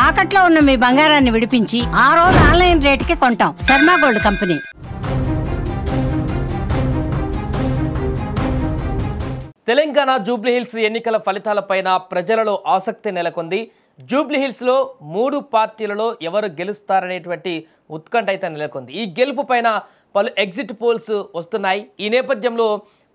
తాకట్లో ఉన్న మీ బంగారాన్ని విడిపించి ఆ రోజు ఆన్లైన్ రేటుకి కొంటాం. Sharma gold company. తెలంగాణ జూబ్లీహిల్స్ ఎన్నికల ఫలితాలపైన ప్రజలలో ఆసక్తి నెలకొంది. జూబ్లీహిల్స్లో 3 పార్టీలలో ఎవరు గెలుస్తారనేటువంటి ఉత్కంఠ అయితే నెలకొంది. ఈ గెలుపు పైన పలు ఎగ్జిట్ పోల్స్ వస్తున్నాయి. ఈ నేపథ్యంలో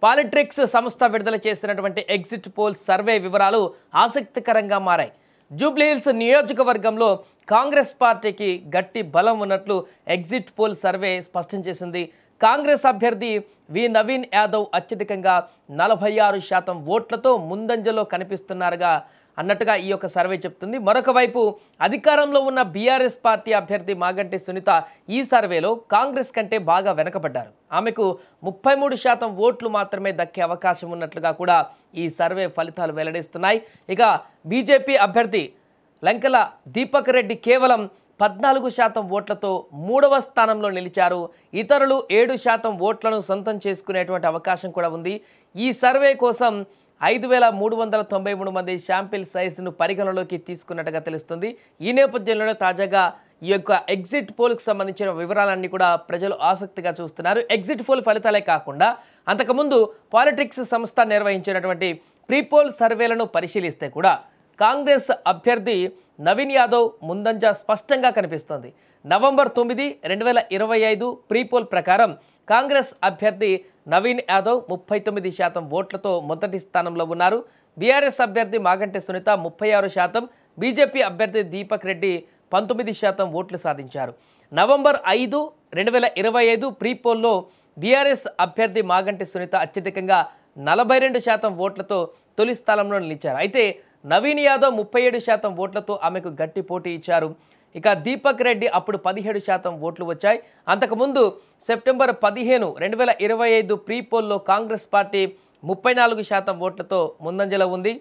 పాలిట్రిక్స్ సంస్థ విడుదల చేసినటువంటి ఎగ్జిట్ పోల్ సర్వే వివరాలు ఆసక్తికరంగా మారాయి. జూబ్లీహిల్స్ నియోజకవర్గంలో కాంగ్రెస్ పార్టీకి గట్టి బలం ఉన్నట్లు ఎగ్జిట్ పోల్ సర్వే స్పష్టం చేసింది. కాంగ్రెస్ అభ్యర్థి వి నవీన్ యాదవ్ అత్యధికంగా 46% ఓట్లతో ముందంజలో కనిపిస్తున్నారుగా అన్నట్టుగా ఈ యొక్క సర్వే చెప్తుంది. మరొక వైపు అధికారంలో ఉన్న బీఆర్ఎస్ పార్టీ అభ్యర్థి మాగంటి సునీత ఈ సర్వేలో కాంగ్రెస్ కంటే బాగా వెనకబడ్డారు. ఆమెకు 33% ఓట్లు మాత్రమే దక్కే అవకాశం ఉన్నట్లుగా కూడా ఈ సర్వే ఫలితాలు వెల్లడిస్తున్నాయి. ఇక బీజేపీ అభ్యర్థి లంకల దీపక్ రెడ్డి కేవలం 14% ఓట్లతో 3వ స్థానంలో నిలిచారు. ఇతరులు 7% ఓట్లను సొంతం చేసుకునేటువంటి అవకాశం కూడా ఉంది. ఈ సర్వే కోసం 5393 మంది శాంపిల్ సైజును పరిగణలోకి తీసుకున్నట్టుగా తెలుస్తుంది. ఈ నేపథ్యంలోనే తాజాగా ఈ యొక్క ఎగ్జిట్ పోల్కి సంబంధించిన వివరాలన్నీ కూడా ప్రజలు ఆసక్తిగా చూస్తున్నారు. ఎగ్జిట్ పోల్ ఫలితాలే కాకుండా అంతకుముందు పాలిటిక్స్ సంస్థ నిర్వహించినటువంటి ప్రీపోల్ సర్వేలను పరిశీలిస్తే కూడా కాంగ్రెస్ అభ్యర్థి నవీన్ యాదవ్ ముందంజ స్పష్టంగా కనిపిస్తోంది. నవంబర్ 9, 2025 ప్రీపోల్ ప్రకారం కాంగ్రెస్ అభ్యర్థి నవీన్ యాదవ్ 39% ఓట్లతో మొదటి స్థానంలో ఉన్నారు. బీఆర్ఎస్ అభ్యర్థి మాగంటి సునీత 36%, బీజేపీ అభ్యర్థి దీపక్ రెడ్డి 19% ఓట్లు సాధించారు. నవంబర్ 5, 2025 ప్రీపోల్లో బీఆర్ఎస్ అభ్యర్థి మాగంటి సునీత అత్యధికంగా 42% ఓట్లతో తొలి స్థానంలో నిలిచారు. అయితే నవీన్ యాదవ్ 37% ఓట్లతో ఆమెకు గట్టి పోటీ ఇచ్చారు. ఇక దీపక్ రెడ్డి అప్పుడు 17% ఓట్లు వచ్చాయి. అంతకుముందు సెప్టెంబర్ 15, 2025 ప్రీపోల్లో కాంగ్రెస్ పార్టీ 34% ఓట్లతో ముందంజలో ఉంది.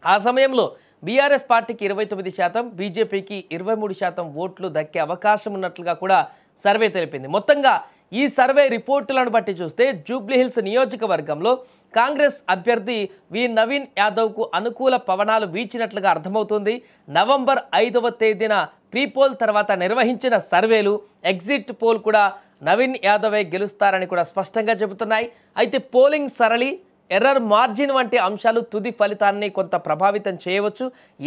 ఆ సమయంలో బీఆర్ఎస్ పార్టీకి 29%, బీజేపీకి 23% ఓట్లు దక్కే అవకాశం ఉన్నట్లుగా కూడా సర్వే తెలిపింది. మొత్తంగా ఈ సర్వే రిపోర్టులను బట్టి చూస్తే జూబ్లీహిల్స్ నియోజకవర్గంలో కాంగ్రెస్ అభ్యర్థి వి నవీన్ యాదవ్కు అనుకూల పవనాలు వీచినట్లుగా అర్థమవుతుంది. నవంబర్ 5వ తేదీన ప్రీపోల్ తర్వాత నిర్వహించిన సర్వేలు, ఎగ్జిట్ పోల్ కూడా నవీన్ యాదవే గెలుస్తారని కూడా స్పష్టంగా చెబుతున్నాయి. అయితే పోలింగ్ సరళి, ఎర్రర్ మార్జిన్ వంటి అంశాలు తుది ఫలితాన్ని కొంత ప్రభావితం చేయవచ్చు.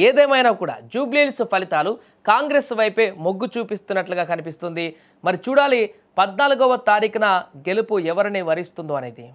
ఏదేమైనా కూడా జూబ్లీహిల్స్ ఫలితాలు కాంగ్రెస్ వైపే మొగ్గు చూపిస్తున్నట్లుగా కనిపిస్తుంది. మరి చూడాలి 14వ తారీఖున గెలుపు ఎవరిని వరిస్తుందో అనేది.